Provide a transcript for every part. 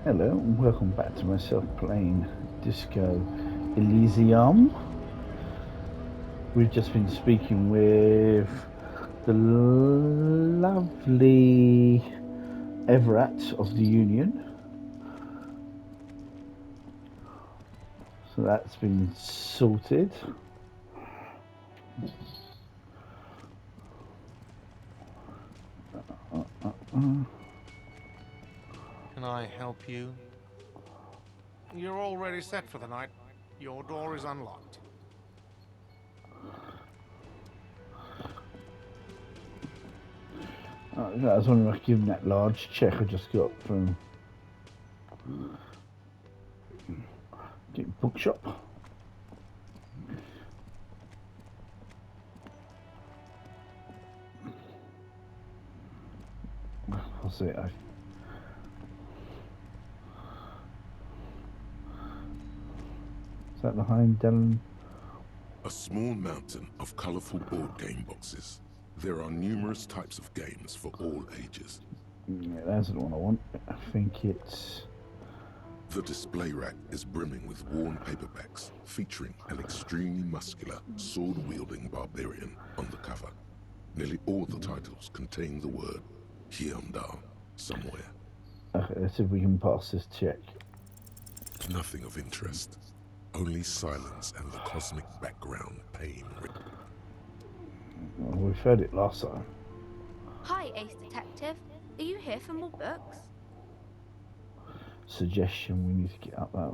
Hello and welcome back to myself playing Disco Elysium. We've just been speaking with the lovely Evrart of the Union. So that's been sorted. Can I help you? You're already set for the night. Your door is unlocked. I was wondering if I could give him that large check I just got from the bookshop. I'll see. Is that behind Dylan? A small mountain of colorful board game boxes. There are numerous types of games for all ages. Yeah, that's the one I want. I think it's. The display rack is brimming with worn paperbacks featuring an extremely muscular, sword-wielding barbarian on the cover. Nearly all the titles contain the word Hyundai somewhere. Okay, let's see if we can pass this check. Nothing of interest. Only silence and the cosmic background pain. Well, we've heard it last time. Hi, Ace Detective. Are you here for more books? Suggestion we need to get up that.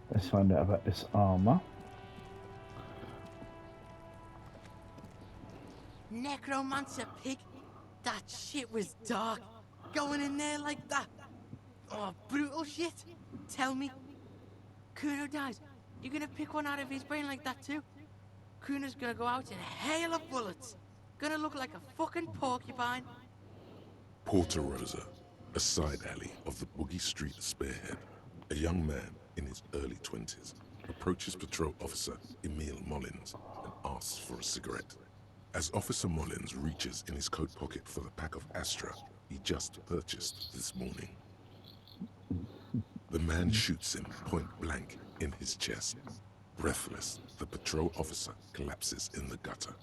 Let's find out about this armor. Necromancer pig? That shit was dark. Going in there like that. Oh, brutal shit. Tell me. Kuno dies. You're gonna pick one out of his brain like that too? Kuno's gonna go out in a hail of bullets. Gonna look like a fucking porcupine. Porta Rosa, a side alley of the Boogie Street Spearhead. A young man in his early 20s approaches patrol officer Emil Mullins and asks for a cigarette. As Officer Mullins reaches in his coat pocket for the pack of Astra he just purchased this morning, the man shoots him point blank in his chest. Breathless, the patrol officer collapses in the gutter.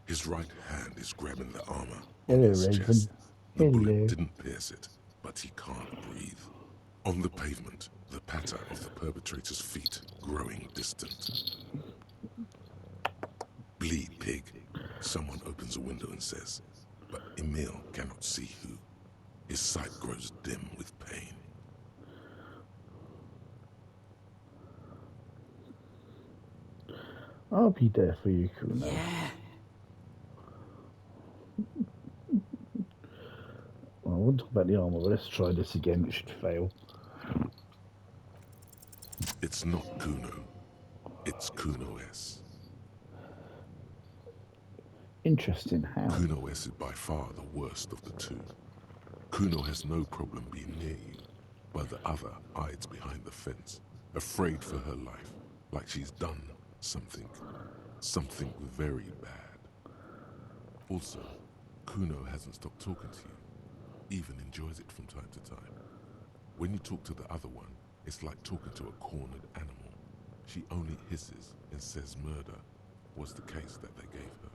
His right hand is grabbing the armor on Hello, his Raven. chest. The bullet Hello. didn't pierce it, but he can't breathe. On the pavement, the patter of the perpetrator's feet growing distant. Bleed, pig. Someone opens a window and says, but Emil cannot see who. His sight grows dim with pain. I'll be there for you, Kuno. Yeah. Well, I won't talk about the armor, but let's try this again. It should fail. It's not Kuno. It's Kuno S. Interesting how. Kuno S is by far the worst of the two. Kuno has no problem being near you, while the other hides behind the fence, afraid for her life, like she's done something very bad. Also, Kuno hasn't stopped talking to you, even enjoys it from time to time. When you talk to the other one, it's like talking to a cornered animal. She only hisses and says murder was the case that they gave her.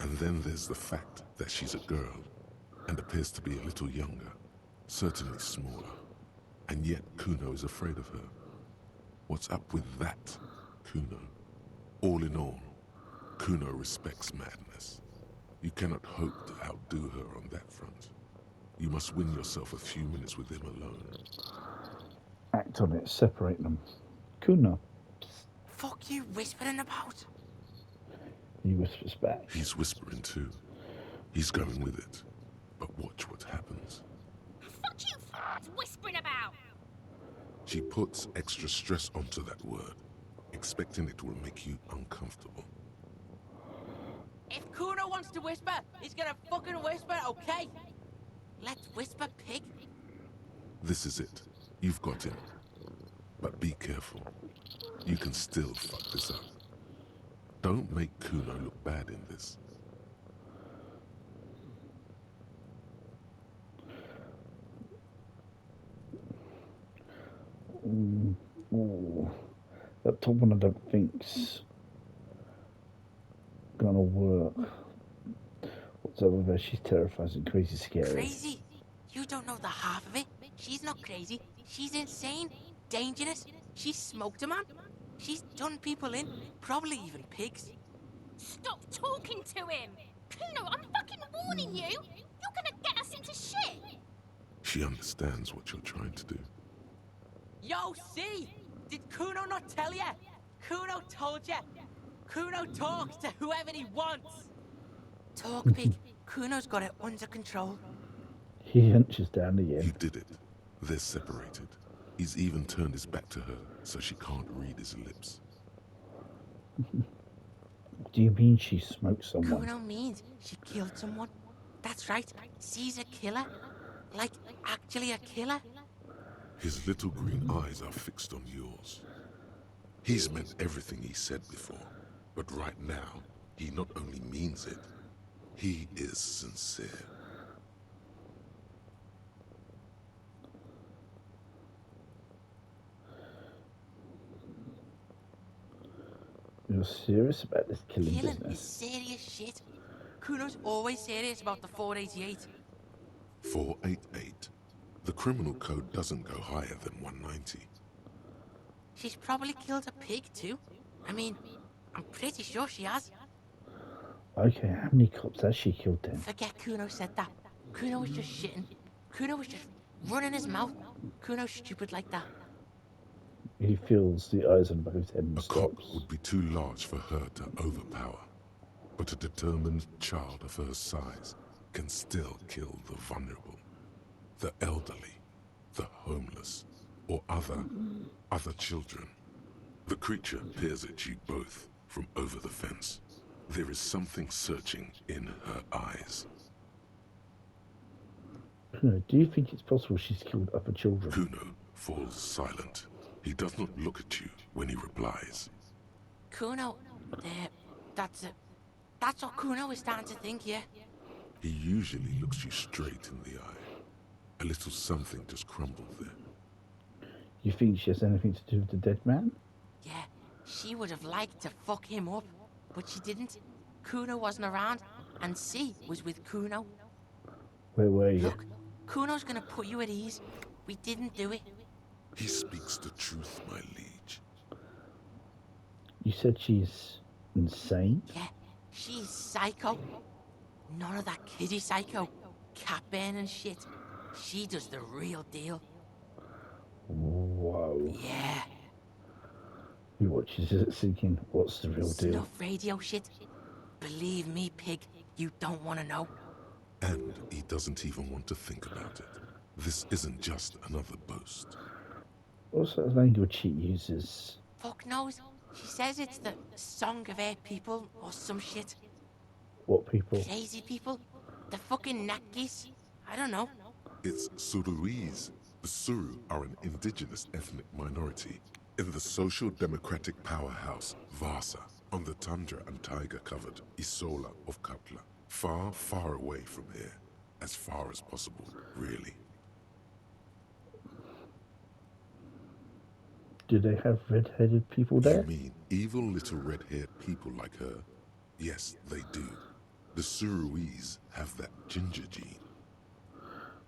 And then there's the fact that she's a girl and appears to be a little younger, certainly smaller. And yet Kuno is afraid of her. What's up with that, Kuno? All in all, Kuno respects madness. You cannot hope to outdo her on that front. You must win yourself a few minutes with him alone. Act on it. Separate them. Kuno. Fuck you whispering about? He whispers back. He's whispering too. He's going with it. But watch what happens. Fuck you f***ers whispering about! She puts extra stress onto that word, expecting it will make you uncomfortable. If Kuno wants to whisper, he's gonna fucking whisper, okay? Let's whisper, pig. This is it. You've got him. But be careful. You can still fuck this up. Don't make Kuno look bad in this. Ooh. That top one I don't think's gonna work. What's up with her? She's terrifying and crazy scary. Crazy? You don't know the half of it. She's not crazy. She's insane. Dangerous. She's smoked a man. She's done people in. Probably even pigs. Stop talking to him! Kuno, I'm fucking warning you! You're gonna get us into shit! She understands what you're trying to do. Yo, see? Did Kuno not tell ya? Kuno told ya. Kuno talks to whoever he wants. Talk, pig. Kuno's got it under control. He hunches down He again. did it. They're separated. He's even turned his back to her, so she can't read his lips. Do you mean she smoked someone? Kuno means she killed someone. That's right. She's a killer. Like, actually a killer. His little green eyes are fixed on yours. He's meant everything he said before, but right now, he not only means it, he is sincere. You're serious about this killing Killing is business? serious shit. Kuno's always serious about the 488. 488. The criminal code doesn't go higher than 190. She's probably killed a pig too. I mean, I'm pretty sure she has. Okay, how many cops has she killed then? Forget Kuno said that. Kuno was just shitting. Kuno was just running his mouth. Kuno's stupid like that. He feels the eyes on both head and A cop stops. would be too large for her to overpower, but a determined child of her size can still kill the vulnerable, the elderly, the homeless, or other children. The creature peers at you both from over the fence. There is something searching in her eyes. Kuno, do you think it's possible she's killed other children? Kuno falls silent. He does not look at you when he replies. Kuno, that's what Kuno is starting to think, yeah. He usually looks you straight in the eye. A little something just crumbled there. You think she has anything to do with the dead man? Yeah, she would have liked to fuck him up, but she didn't. Kuno wasn't around, and C was with Kuno. Where were you? Look, Kuno's gonna put you at ease. We didn't do it. He speaks the truth, my liege. You said she's insane? Yeah, she's psycho. None of that kiddie psycho. Cat burning shit. She does the real deal. Whoa. Yeah. He watches it thinking, what's the real deal? Snuff radio shit. Believe me, pig, you don't want to know. And he doesn't even want to think about it. This isn't just another boast. What's that language she uses? Fuck knows. She says it's the song of her people or some shit. What people? Crazy people. The fucking Nakis. I don't know. It's Suruese. The Suru are an indigenous ethnic minority in the social democratic powerhouse Vasa on the tundra and tiger-covered Isola of Katla. Far, far away from here. As far as possible, really. Do they have red-headed people there? You mean evil little red-haired people like her? Yes, they do. The Suruese have that ginger gene.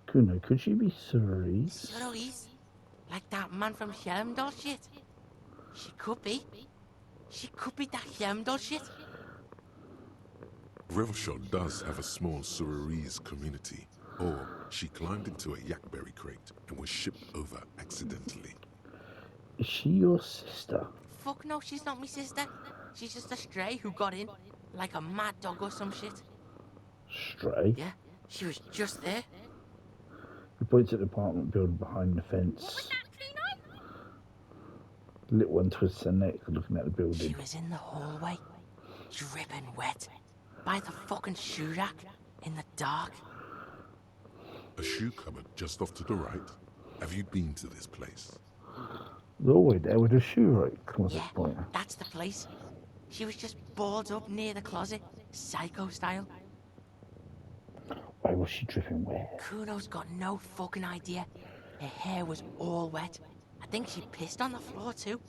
Kuno, could she be Cerise? Suruis? Like that man from Helmdall shit? She could be. She could be that Helmdall shit. Revelshot does have a small Suruese community. Or she climbed into a yakberry crate and was shipped over accidentally. Is she your sister? Fuck no, she's not my sister. She's just a stray who got in. Like a mad dog or some shit. Stray? Yeah, she was just there. He points at the apartment building behind the What was fence. that, Kuno? The little one twists her neck looking at the She building. was in the hallway. Dripping wet. By the fucking shoe rack. In the dark. A shoe cupboard just off to the right. Have you been to this place? all the way there with a shoe rake, was it, Yeah, boy? that's the place. She was just balled up near the closet, psycho style. Why was she dripping wet? Kuno's got no fucking idea. Her hair was all wet. I think she pissed on the floor too.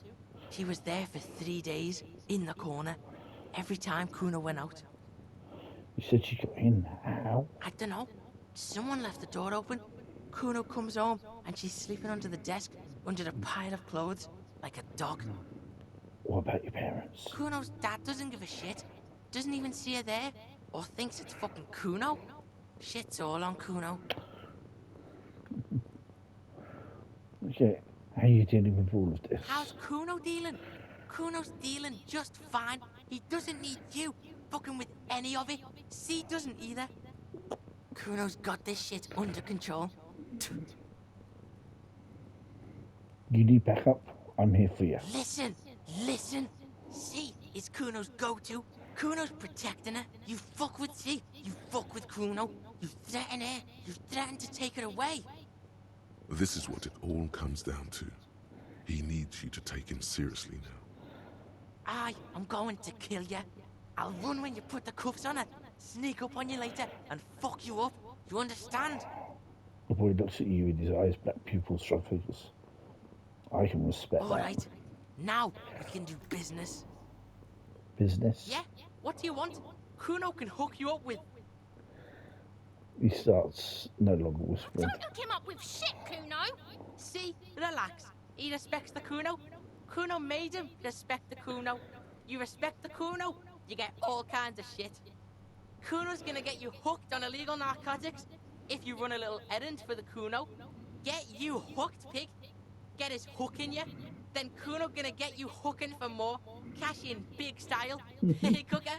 She was there for 3 days, in the corner, every time Kuno went out. You said she got in. How? I don't know. Someone left the door open. Kuno comes home and she's sleeping under the desk, under the pile of clothes, like a dog. What about your parents? Kuno's dad doesn't give a shit. Doesn't even see her there, or thinks it's fucking Kuno. Shit's all on Kuno. Okay, how are you dealing with all of this? How's Kuno dealing? Kuno's dealing just fine. He doesn't need you fucking with any of it. C doesn't either. Kuno's got this shit under control. You need backup? I'm here for you. Listen. C is Kuno's go-to. Kuno's protecting her. You fuck with C, you fuck with Kuno. You threaten her, you threaten to take her away. This is what it all comes down to. He needs you to take him seriously now. I'm going to kill you. I'll run when you put the cuffs on her, sneak up on you later, and fuck you up. You understand? The boy looks at you with his eyes, black pupils, strong fingers. I can respect All that. right. Now we can do business. Business? Yeah? What do you want? Kuno can hook you up with... He starts no longer whispering. Don't hook him up with shit, Kuno. See? Relax. He respects the Kuno. Kuno made him respect the Kuno. You respect the Kuno, you get all kinds of shit. Kuno's gonna get you hooked on illegal narcotics if you run a little errand for the Kuno. Get you hooked, pig. Get his hook in you. Then Kuno gonna get you hooking for more. Cash in big style. Hey, cooker.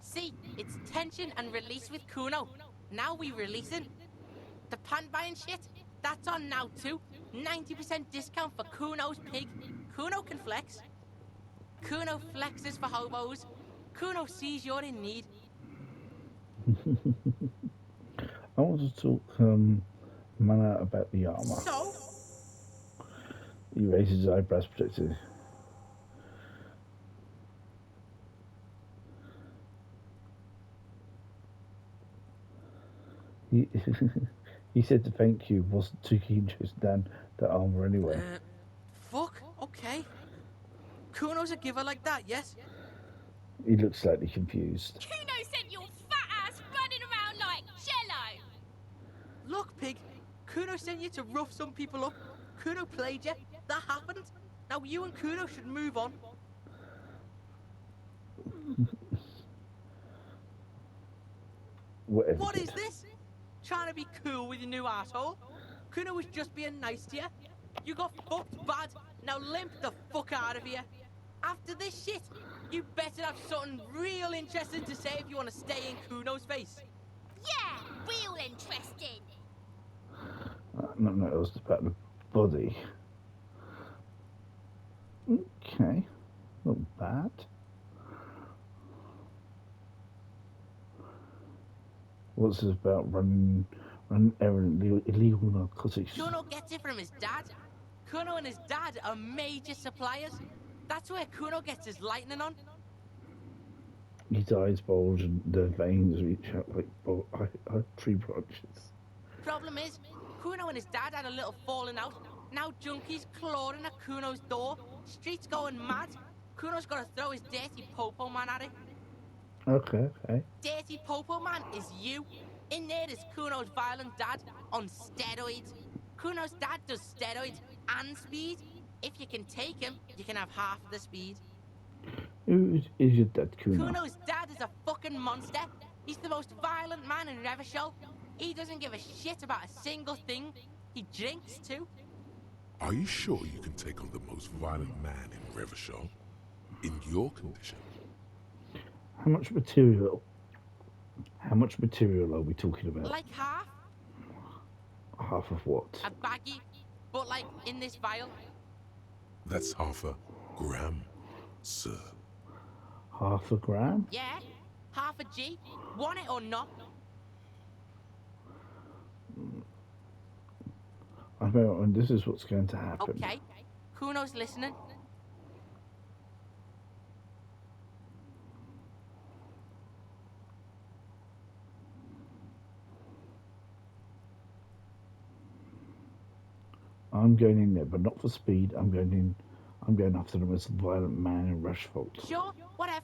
See, it's tension and release with Kuno. Now we releasing. The pan buying shit, that's on now too. 90% discount for Kuno's pig. Kuno can flex. Kuno flexes for hobos. Kuno sees you're in need. I want to talk Mana about the armor. So? He raises his eyebrows protectively. He said to thank you, wasn't too keen to down the armor anyway. Fuck, okay. Kuno's a giver like that, yes? He looks slightly confused. Kuno sent your fat ass running around like Jello. Look, pig. Kuno sent you to rough some people up. Kuno played you. That happened. Now you and Kuno should move on. Whatever. What is this? Trying to be cool with your new asshole? Kuno was just being nice to you. You got fucked bad. Now limp the fuck out of here. After this shit, you better have something real interesting to say if you want to stay in Kuno's face. Yeah, real interesting. No, it was about the body. Okay, not bad. What's this about running errand illegal narcotics? Kuno gets it from his dad. Kuno and his dad are major suppliers. That's where Kuno gets his lightning on. His eyes bulge and the veins reach out like tree branches. Problem is, Kuno and his dad had a little falling out. Now junkies clawing at Kuno's door. Streets going mad. Kuno's got to throw his dirty popo man at it. Okay. Dirty popo man is you. In there is Kuno's violent dad on steroids. Kuno's dad does steroids and speed. If you can take him, you can have half the speed. Who is your dad, Kuno? Kuno's dad is a fucking monster. He's the most violent man in Revachol. He doesn't give a shit about a single thing. He drinks too. Are you sure you can take on the most violent man in Revachol? In your condition? How much material are we talking about? Like half. Half of what? A baggie, but like in this vial. That's half a gram, sir. Half a gram? Yeah, half a G. Want it or not? I know, and this is what's going to happen. Okay. Kuno's listening. I'm going in there, but not for speed. I'm going after the most violent man in Rushford. Sure, whatever.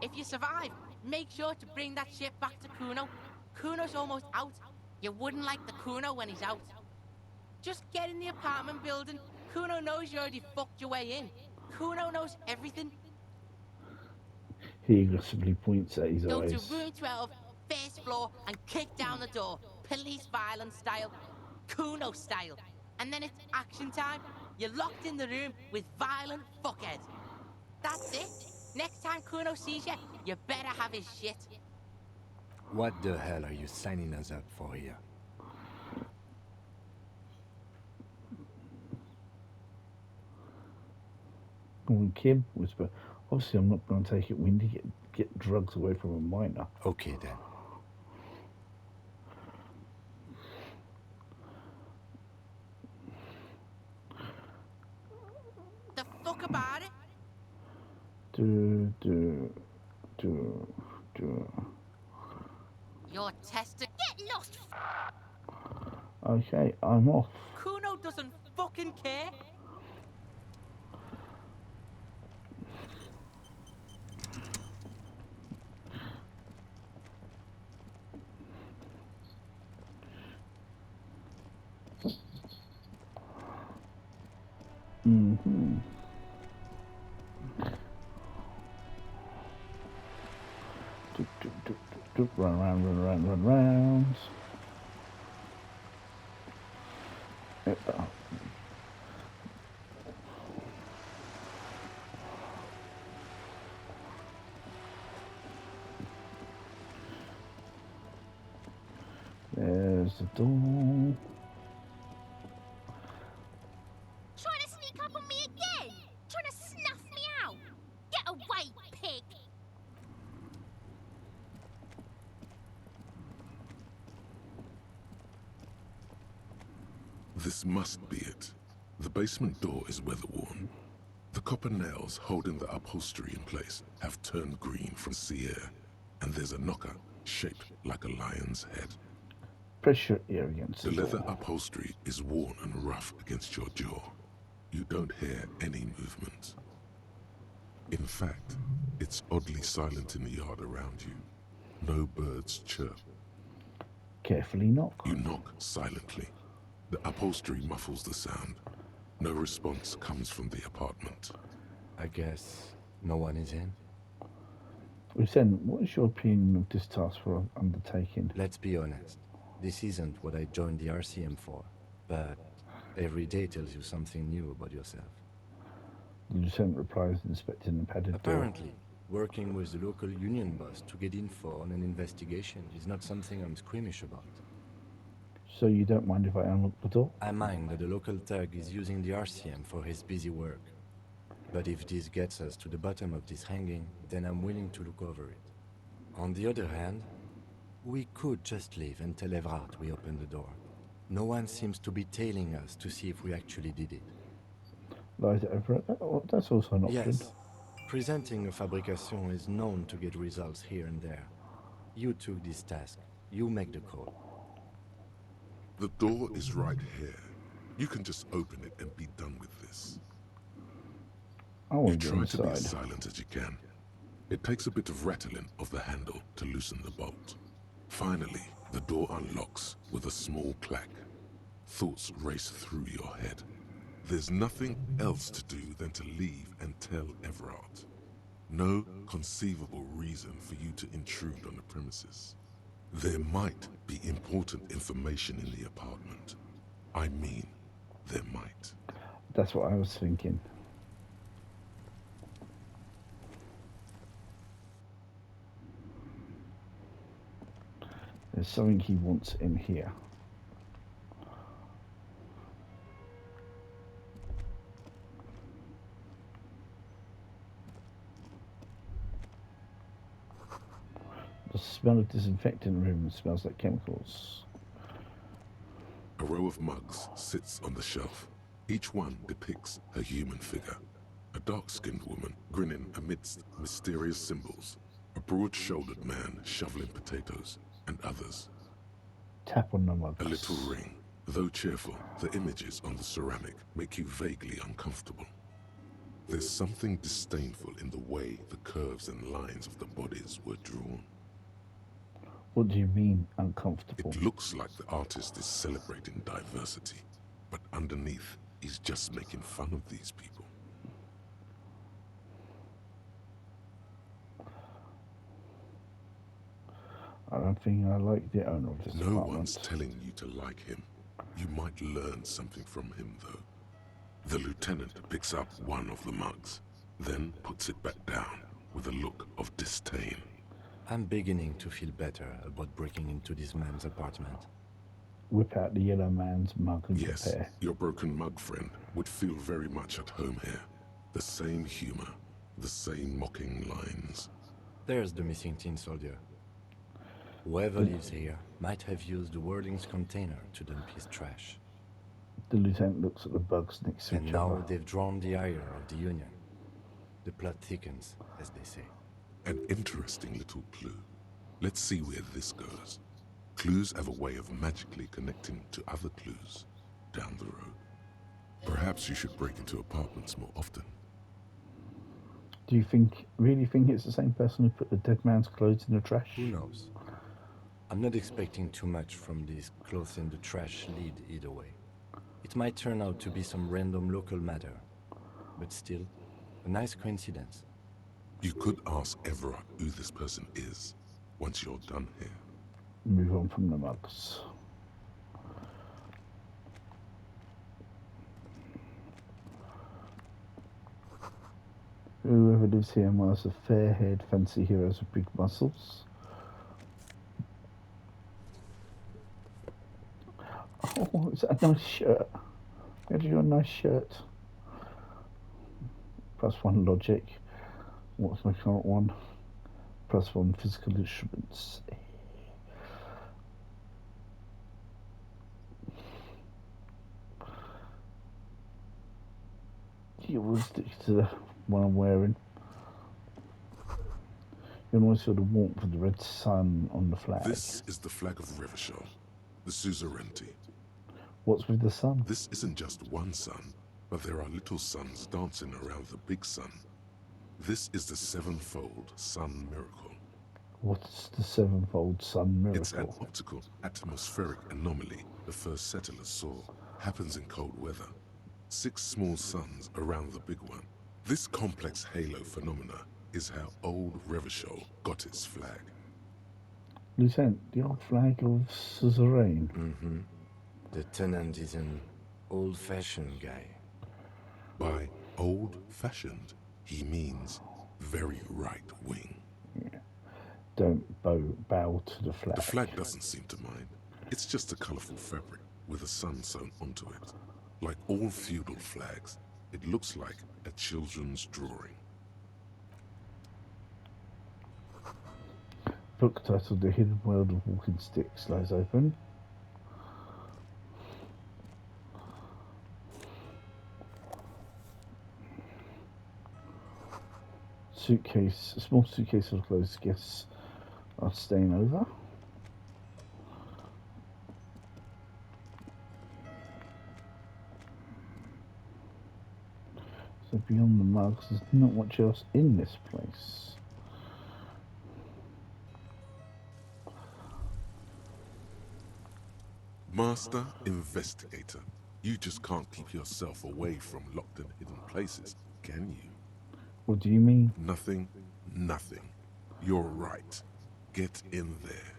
If you survive, make sure to bring that shit back to Kuno. Kuno's almost out. You wouldn't like the Kuno when he's out. Just get in the apartment building. Kuno knows you already fucked your way in. Kuno knows everything. He aggressively points at his Go to eyes. room 12, first floor, and kick down the door. Police violence style. Kuno style. And then it's action time. You're locked in the room with violent fuckhead. That's it. Next time Kuno sees you, you better have his shit. What the hell are you signing us up for here? Oh, Kim whisper. Obviously, I'm not going to take it. We need to get drugs away from a minor. Okay then. The fuck about it? Do. You're testing. Get lost! Okay, I'm off. Kuno doesn't fucking care. Mm-hmm. Run around. There's the door. Trying to sneak up on me again? Trying to snuff me out? Get away, pig! This must be it. The basement door is weather-worn. The copper nails holding the upholstery in place have turned green from sea air, and there's a knocker shaped like a lion's head. Press your ear against The the leather door. upholstery is worn and rough against your jaw. You don't hear any movement. In fact, it's oddly silent in the yard around you. No birds chirp. Carefully knock. You knock silently. The upholstery muffles the sound. No response comes from the apartment. I guess no one is in. Lieutenant, what is your opinion of this task for undertaking? Let's be honest. This isn't what I joined the RCM for. But every day tells you something new about yourself. The lieutenant replies, inspecting the padded door. Apparently, working with the local union boss to get info on an investigation is not something I'm squeamish about. So you don't mind if I unlock the door? I mind that the local thug is using the RCM for his busy work. But if this gets us to the bottom of this hanging, then I'm willing to look over it. On the other hand, we could just leave and tell Evrart we opened the door. No one seems to be tailing us to see if we actually did it. Lies over it. That's also an option. Yes, presenting a fabrication is known to get results here and there. You took this task. You make the call. The door is right here. You can just open it and be done with this. I You want to go try to be inside. as silent as you can. It takes a bit of rattling of the handle to loosen the bolt. Finally, the door unlocks with a small clack. Thoughts race through your head. There's nothing else to do than to leave and tell Evrart. No conceivable reason for you to intrude on the premises. There might be important information in the apartment. I mean, there might. That's what I was thinking. There's something he wants in here. The smell of disinfectant in the room smells like chemicals. A row of mugs sits on the shelf. Each one depicts a human figure. A dark-skinned woman grinning amidst mysterious symbols. A broad-shouldered man shoveling potatoes, and others. Tap on the mugs. A little ring. Though cheerful, the images on the ceramic make you vaguely uncomfortable. There's something disdainful in the way the curves and lines of the bodies were drawn. What do you mean, uncomfortable? It looks like the artist is celebrating diversity, but underneath, he's just making fun of these people. I don't think I like the owner of this No apartment. one's telling you to like him. You might learn something from him, though. The lieutenant picks up one of the mugs, then puts it back down with a look of disdain. I'm beginning to feel better about breaking into this man's apartment. Whip out the yellow man's mug and Yes, prepare. your broken mug friend would feel very much at home here. The same humor, the same mocking lines. There's the missing tin soldier. Whoever lives here might have used the Whirling's container to dump his trash. The lieutenant looks at the bugs next to And each now other. they've drawn the ire of the Union. The plot thickens, as they say. An interesting little clue. Let's see where this goes. Clues have a way of magically connecting to other clues down the road. Perhaps you should break into apartments more often. Do you really think it's the same person who put the dead man's clothes in the trash? Who knows? I'm not expecting too much from this clothes in the trash lead either way. It might turn out to be some random local matter, but still, a nice coincidence. You could ask Evrart who this person is once you're done here. Move on from the mugs. Whoever lives here must have fair-haired fancy heroes with big muscles. Oh, is that a nice shirt? Where did you got a nice shirt? +1 logic. What's my current one? +1 physical instruments. You will stick to the one I'm wearing. You can always feel the warmth of the red sun on the flag. This is the flag of Revachol, the suzerainty. What's with the sun? This isn't just one sun, but there are little suns dancing around the big sun. This is the sevenfold sun miracle. What's the sevenfold sun miracle? It's an optical atmospheric anomaly the first settlers saw. Happens in cold weather. 6 small suns around the big one. This complex halo phenomena is how old Revachol got its flag. Lieutenant, the old flag of suzerain. Mm-hmm. The tenant is an old-fashioned guy. By old-fashioned, he means very right-wing. Yeah. Don't bow to the flag. The flag doesn't seem to mind. It's just a colorful fabric with a sun sewn onto it. Like all feudal flags, it looks like a children's drawing. Book titled The Hidden World of Walking Sticks lies open. Suitcase, a small suitcase of clothes guests are staying over. So beyond the mugs, there's not much else in this place. Master Investigator, you just can't keep yourself away from locked and hidden places, can you? What do you mean? Nothing, nothing. You're right. Get in there.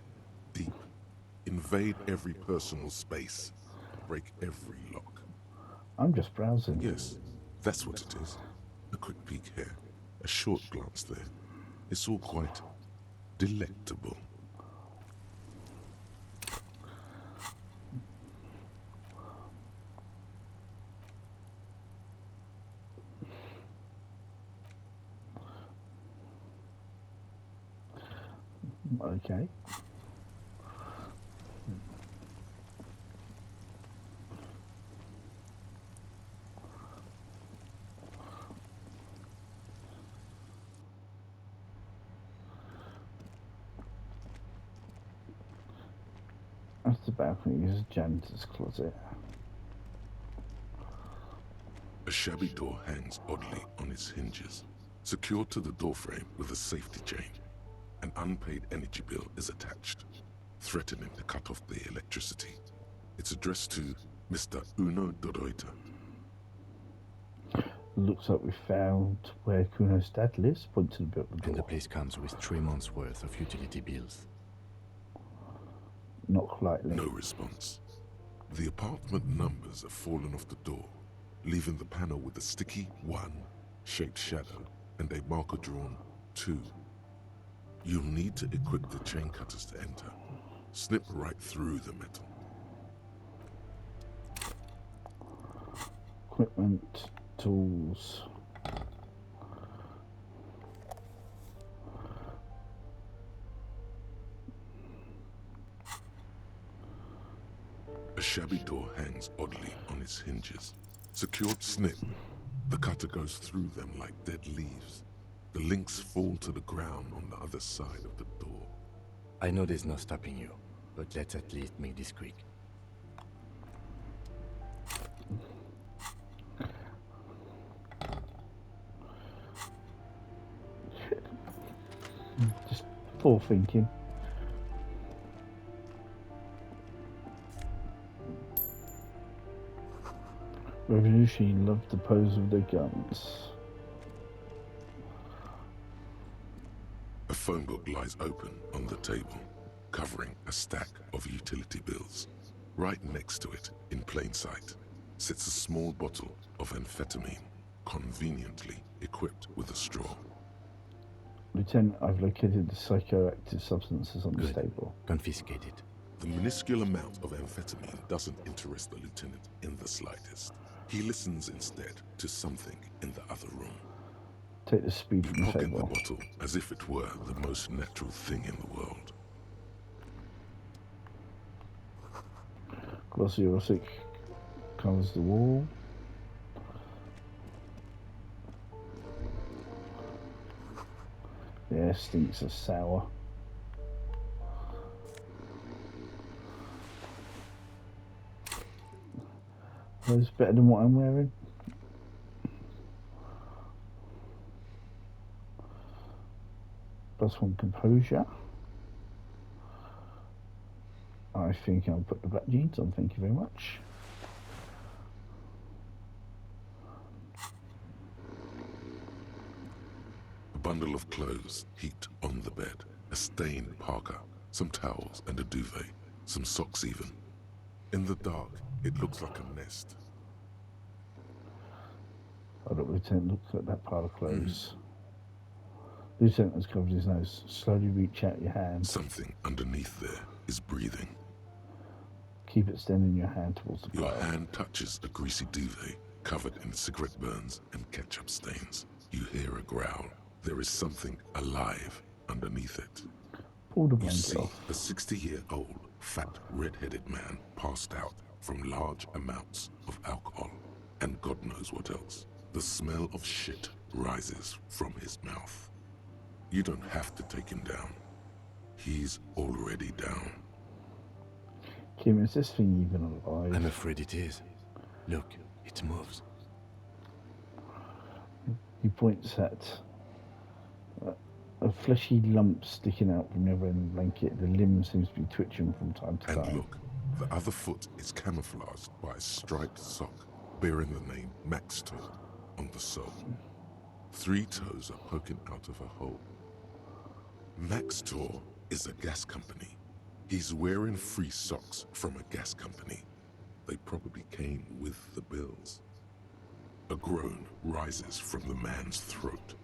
Deep. Invade every personal space. Break every lock. I'm just browsing. Yes, that's what it is. A quick peek here. A short glance there. It's all quite delectable. Okay. Past the balcony is a janitor's closet. A shabby door hangs oddly on its hinges, secured to the doorframe with a safety chain. An unpaid energy bill is attached, threatening to cut off the electricity. It's addressed to Mr. Uno Doroita. Looks like we found where Kuno's dad lives. Point to the door. And the place comes with 3 months' worth of utility bills. Knock lightly. No response. The apartment numbers have fallen off the door, leaving the panel with a sticky 1 shaped shadow and a marker drawn 2. You'll need to equip the chain cutters to enter. Snip right through the metal. Equipment, tools. A shabby door hangs oddly on its hinges. Secured snip. The cutter goes through them like dead leaves. The links fall to the ground on the other side of the door. I know there's no stopping you, but let's at least make this quick. Just forethinking. Revolution loved the pose of their guns. A phone book lies open on the table, covering a stack of utility bills. Right next to it, in plain sight, sits a small bottle of amphetamine, conveniently equipped with a straw. Lieutenant, I've located the psychoactive substances on Good. the table. Confiscate it. The minuscule amount of amphetamine doesn't interest the lieutenant in the slightest. He listens instead to something in the other room. Take the speed You from the pocket the table. bottle as if it were the most natural thing in the world. Glossy covers the wall. Yeah, stinks of sour. That's better than what I'm wearing. +1 composure. I think I'll put the black jeans on, thank you very much. A bundle of clothes heaped on the bed, a stained parka, some towels and a duvet, some socks even. In the dark, it looks like a nest. Lieutenant looks at that pile of clothes. Lieutenant has covered his nose. Slowly reach out your hand. Something underneath there is breathing. Keep extending your hand towards the Your pile. hand touches a greasy duvet covered in cigarette burns and ketchup stains. You hear a growl. There is something alive underneath it. Pull the You blanket see off. a 60-year-old, fat, red-headed man passed out from large amounts of alcohol and God knows what else. The smell of shit rises from his mouth. You don't have to take him down. He's already down. Kim, is this thing even alive? I'm afraid it is. Look, it moves. He points at a fleshy lump sticking out from the other end of the blanket. The limb seems to be twitching from time to And time. look, the other foot is camouflaged by a striped sock bearing the name Max Toe on the sole. 3 toes are poking out of a hole. Max Tor is a gas company. He's wearing free socks from a gas company. They probably came with the bills. A groan rises from the man's throat,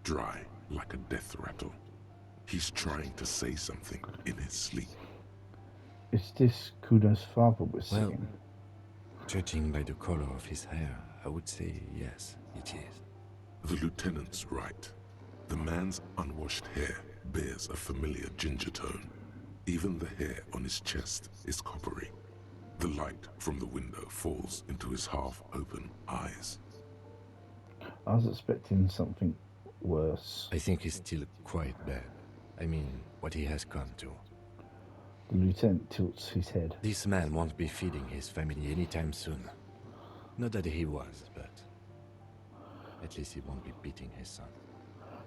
dry like a death rattle. He's trying to say something in his sleep. Is this Kuno's father we're Well, seeing? judging by the color of his hair, I would say yes, it is. The lieutenant's right. The man's unwashed hair bears a familiar ginger tone. Even the hair on his chest is coppery. The light from the window falls into his half-open eyes. I was expecting something worse. I think he's still quite bad. I mean, what he has come to. The lieutenant tilts his head. This man won't be feeding his family anytime soon. Not that he was, but at least he won't be beating his son.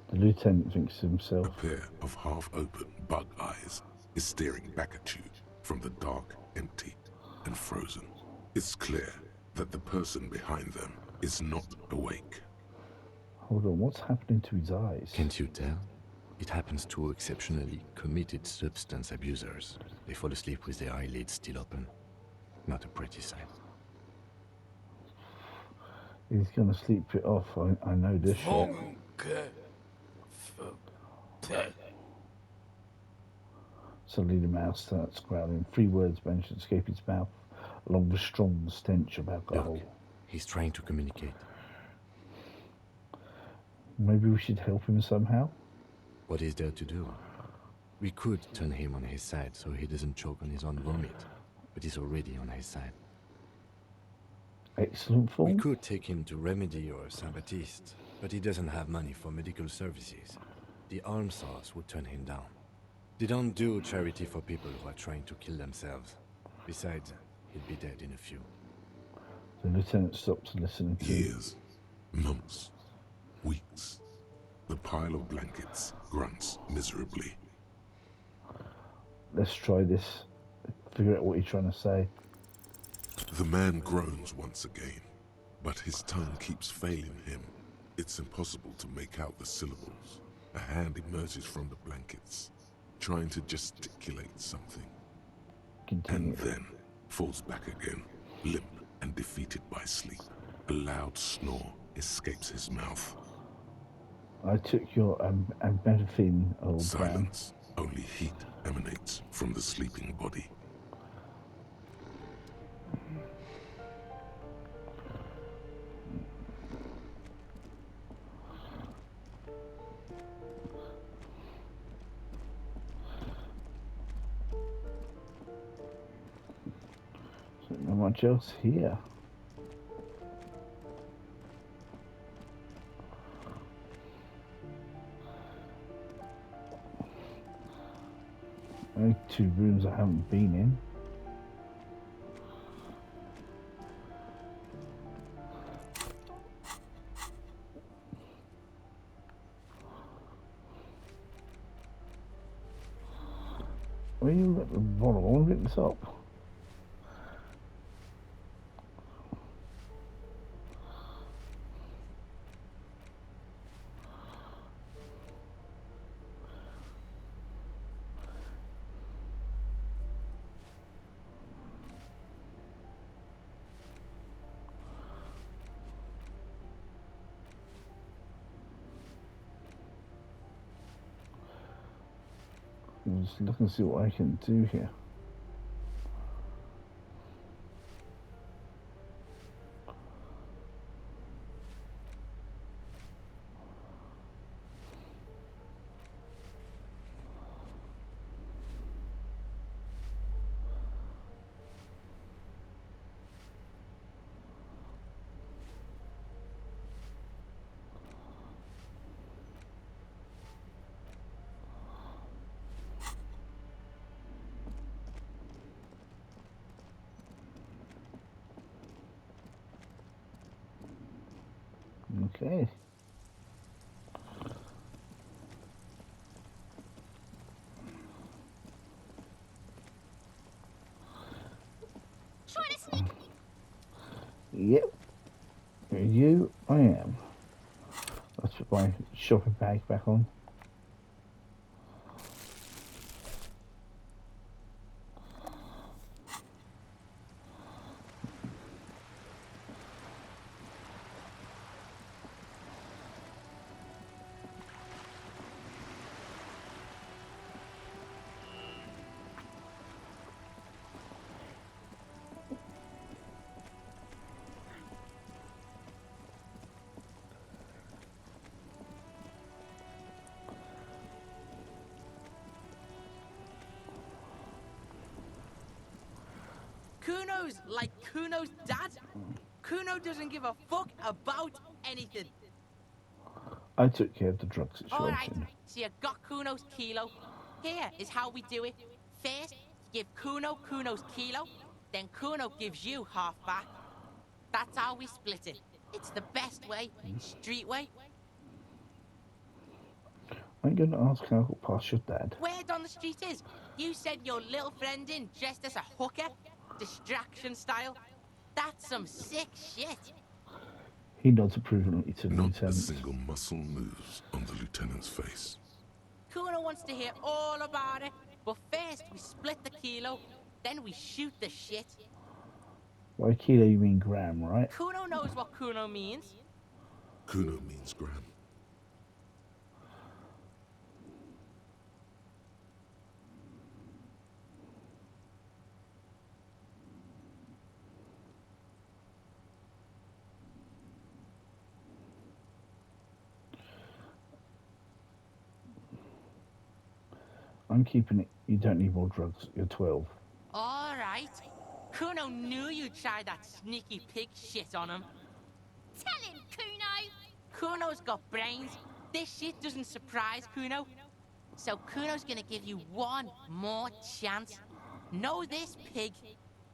The lieutenant thinks to A himself. pair of half-open bug eyes is staring back at you from the dark, empty, and frozen. It's clear that the person behind them is not awake. Hold on, what's happening to his eyes? Can't you tell? It happens to exceptionally committed substance abusers. They fall asleep with their eyelids still open. Not a pretty sight. He's gonna sleep it off. I know this shit. Suddenly the mouse starts growling. 3 words manage to escape his mouth, along with a strong stench of alcohol. Look, he's trying to communicate. Maybe we should help him somehow? What is there to do? We could turn him on his side so he doesn't choke on his own vomit, but he's already on his side. Excellent form. We could take him to Remedy or Saint-Baptiste, but he doesn't have money for medical services. The almshouse would turn him down. They don't do charity for people who are trying to kill themselves. Besides, he'll be dead in a few. The lieutenant stops listening to him. Years, months, weeks. The pile of blankets grunts miserably. Let's try this. Figure out what you're trying to say. The man groans once again, but his tongue keeps failing him. It's impossible to make out the syllables. A hand emerges from the blankets, trying to gesticulate something, Continue. and then falls back again, limp and defeated by sleep. A loud snore escapes his mouth. I took your amphetamine, old man. Silence. Only heat emanates from the sleeping body. So not much else here. Only 2 rooms I haven't been in. Where are you at the bottom? I want to get this up. Just look and see what I can do here. Okay. Try to sneak. Yep. You, I am. Let's put my shopping bag back on. Kuno's like Kuno's dad. Kuno doesn't give a fuck about anything. I took care of the drug Alright, situation. so you got Kuno's kilo. Here is how we do it. First, Give Kuno Kuno's kilo, then Kuno gives you half back. That's how we split it. It's the best way, street way. I'm going to ask how I got past your dad. Word on the street is, you sent your little friend in dressed as a hooker, distraction style. That's some sick shit. He nods approvingly to the Not a lieutenant. single muscle moves on the lieutenant's face. Kuno wants to hear all about it, but first we split the kilo, then we shoot the shit. By kilo you mean gram, right? Kuno knows what Kuno means. Kuno means gram. I'm keeping it. You don't need more drugs. You're 12. All right. Kuno knew you'd try that sneaky pig shit on him. Tell him, Kuno. Kuno's got brains. This shit doesn't surprise Kuno. So Kuno's gonna give you one more chance. Know this, pig.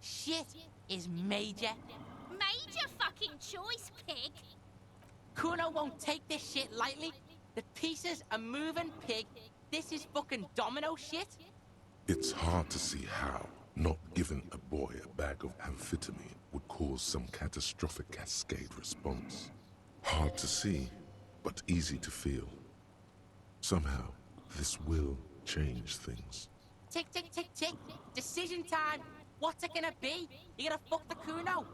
Shit is major. Major fucking choice, pig. Kuno won't take this shit lightly. The pieces are moving, pig. This is fucking domino shit. It's hard to see how not giving a boy a bag of amphetamine would cause some catastrophic cascade response. Hard to see, but easy to feel. Somehow, this will change things. Tick, tick, tick, tick. Decision time. What's it gonna be? You gonna fuck the Kuno?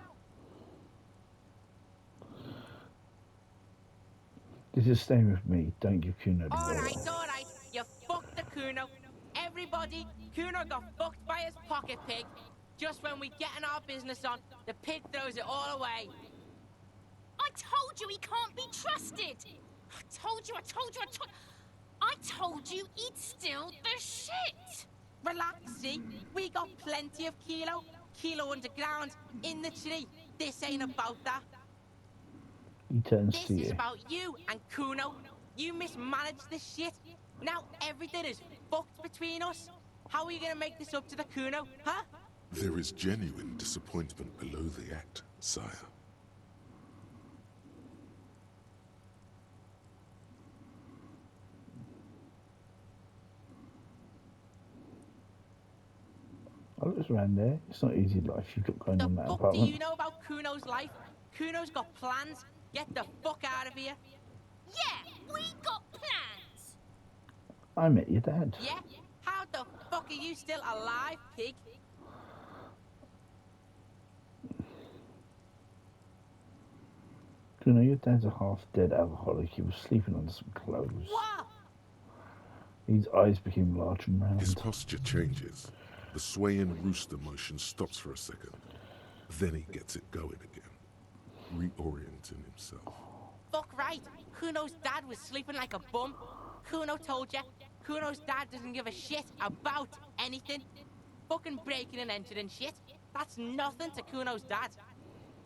This is staying with me. Don't give Kuno the All ball. right, all right. You fucked the Kuno. Everybody, Kuno got fucked by his pocket pig. Just when we getting our business on, the pig throws it all away. I told you he can't be trusted. I told you. I told you he'd steal the shit. Relax, see? We got plenty of kilo. Kilo underground, in the tree. This ain't about that. He turns This to is you. about you and Kuno. You mismanaged this shit. Now everything is fucked between us. How are you gonna make this up to the Kuno, huh? There is genuine disappointment below the act, sire. I look around there. It's not easy life you've got going The on in that fuck do apartment. you know about Kuno's life? Kuno's got plans. Get the fuck out of here. Yeah, we got plans. I met your dad. Yeah? How the fuck are you still alive, pig? Kuno, your dad's a half-dead alcoholic. He was sleeping on some clothes. What? His eyes became large and round. His posture changes. The swaying rooster motion stops for a second. Then he gets it going again, reorienting himself. Fuck right. Kuno's dad was sleeping like a bum. Kuno told ya. Kuno's dad doesn't give a shit about anything. Fucking breaking and entering shit. That's nothing to Kuno's dad.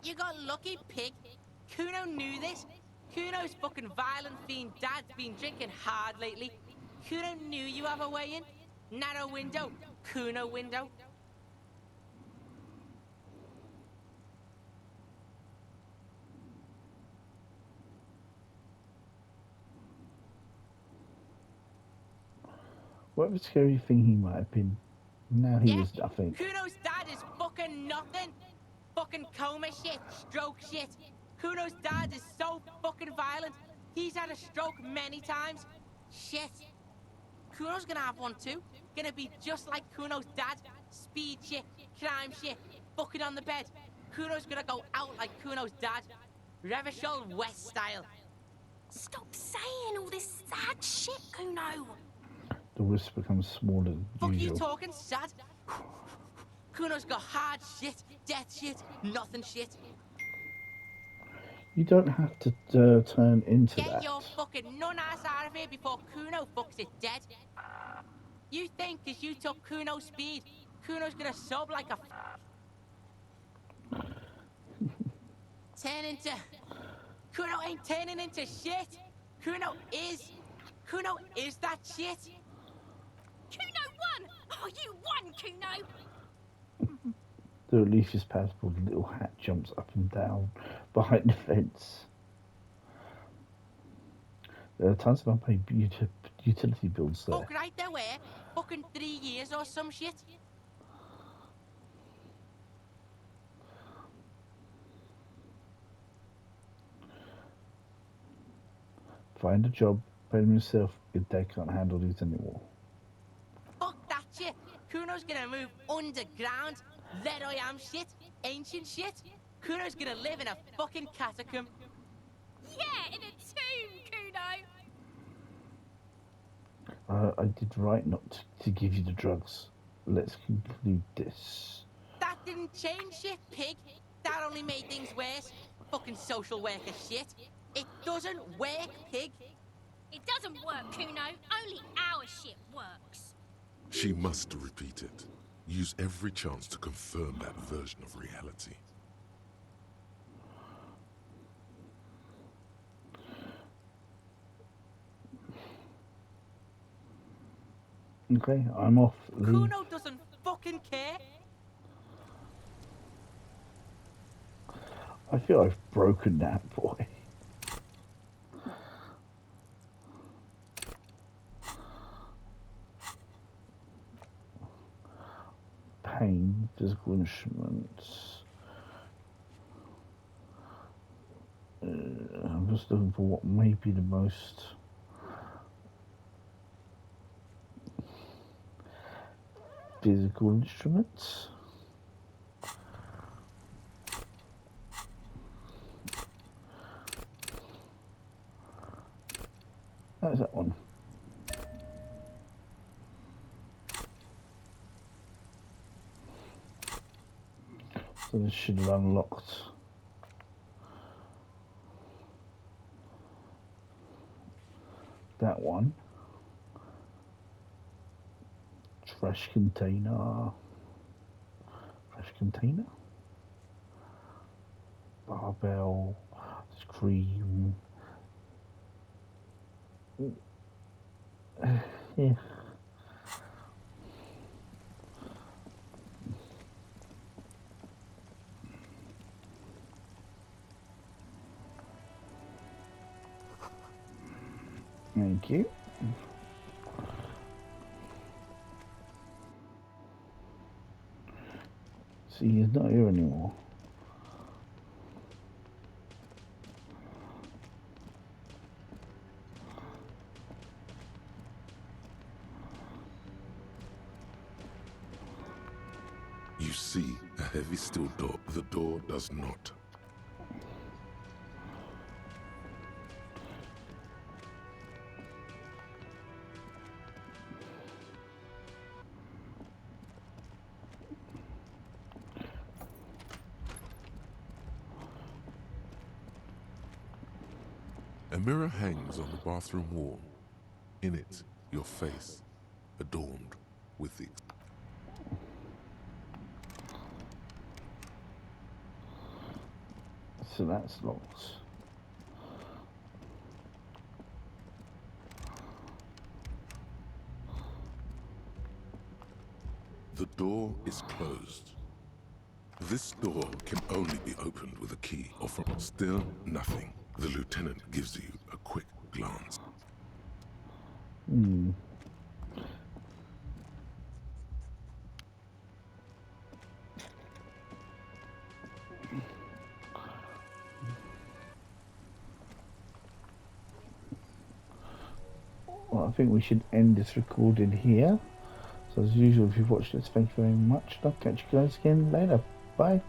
You got lucky, pig. Kuno knew this. Kuno's fucking violent fiend dad's been drinking hard lately. Kuno knew you have a way in. Narrow window. Kuno window. Whatever scary thing he might have been, now he Yeah, is nothing. Kuno's dad is fucking nothing. Fucking coma shit, stroke shit. Kuno's dad is so fucking violent. He's had a stroke many times. Shit. Kuno's gonna have one too. Gonna be just like Kuno's dad. Speed shit, crime shit, fucking on the bed. Kuno's gonna go out like Kuno's dad. Revachol West style. Stop saying all this sad shit, Kuno. The wisp becomes smaller than Fuck you usual. talking, sad? Kuno's got hard shit, death shit, nothing shit. You don't have to turn into Get that. your fucking nun-ass out of here before Kuno fucks it dead. You think cause you took Kuno's speed, Kuno's gonna sub like a turn into... Kuno ain't turning into shit. Kuno is that shit. Kuno won! Oh, you won, Kuno! The relief is palpable. The little hat jumps up and down behind the fence. There are tons of unpaid utility bills there. Fuck right there were. Fucking 3 years or some shit. Find a job, pay them yourself. Your dad can't handle these anymore. Fuck that shit. Kuno's gonna move underground. Lead I am shit. Ancient shit. Kuno's gonna live in a fucking catacomb. Yeah, in a tomb, Kuno! I did right not to give you the drugs. Let's conclude this. That didn't change shit, pig. That only made things worse. Fucking social worker shit. It doesn't work, pig. It doesn't work, Kuno. Only our shit works. She must repeat it. Use every chance to confirm that version of reality. Okay, I'm off. Leave. Kuno doesn't fucking care. I feel I've broken that boy. Pain, physical instruments. I'm just looking for what may be the most physical instruments. That's that one. So this should have unlocked. That one. Trash container. Trash container. Barbell. Scream. Yeah. Thank you. See, he's not here anymore. You see a heavy steel door. The door does not. A mirror hangs on the bathroom wall. In it, your face, adorned with the... So that's locked. The door is closed. This door can only be opened with a key or from... Still nothing. The lieutenant gives you a quick glance. Well, I think we should end this recording here. So as usual, if you've watched this, thank you very much. I'll catch you guys again later. Bye.